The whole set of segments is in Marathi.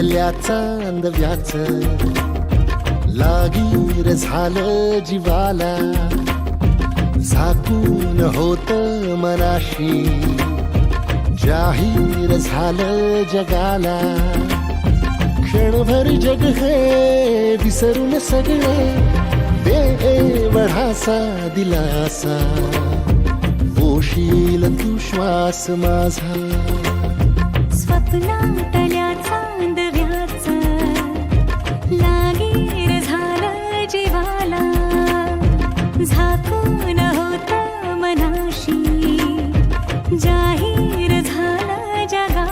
स्वप्नातल्या चांदव्याच लागीर झालं जीवाला, झाकून होत मनाशी जाहीर झालं जगाला. क्षणभर जग हे विसरून सगळे देवढासा दिलासा, पोशील तू श्वास माझा. स्वप्नातल्या चांदव्याच लागीर झालं जीवाला, झाकून होत मनाशी जाहीर झालं जगाला.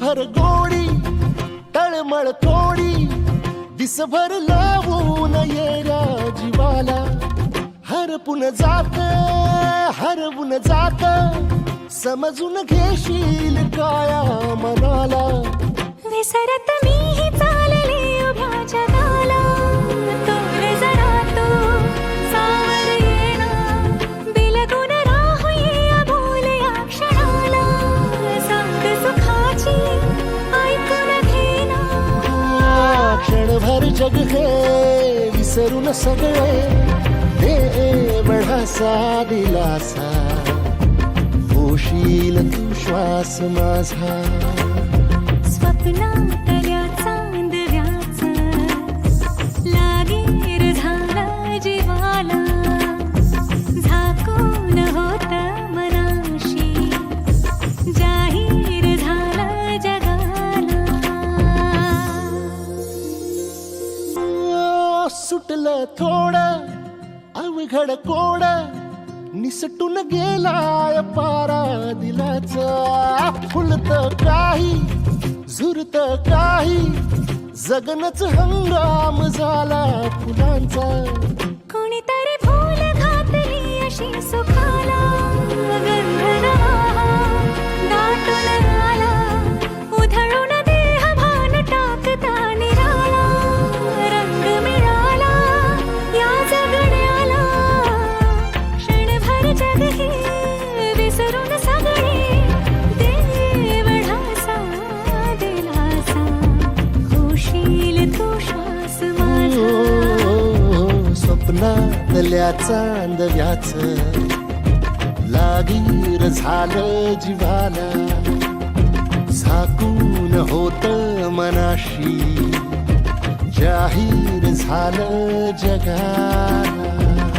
भर गोडी तळमळ थोडी दिसभर लावून येऱ्या जीवाला. हरपून जात समजून घेशील काया मनाला. विसरत मीही चालले उभ्या जगाला, तोर जरा तो सावर येणा, बिलगून राहूये अबोल या क्षणाला. सांग सुखाची ऐकून घेना, क्षणभर जग हे विसरून सगळे देवढासा दिलासा, पोशील तू श्वास माझा. स्वप्नातल्या चांदव्याच लागीर झालं जीवाला, झाकून होत मनाशी जाहीर झालं जगाला. सुटलं थोडं अवघड कोड, निसटून गेलाय पारा दिलाचा. फुलत काही झुरत काही जगनच हंगाम झाला फुलांचा. कोणीतरी फुल घातली अशी सुखाला, गंध नवा दाटून आला, उधळून देह भान टाकता निराळा. रंग मिळाला या जगण्याला, क्षणभर जग हे विसरून सगळे देवढासा दिलासा, होशील तू श्वास माझा. स्वप्नातल्या चांदव्याच लागीर झालं जीवाला, झाकून होत मनाशी जाहीर झालं जगाला.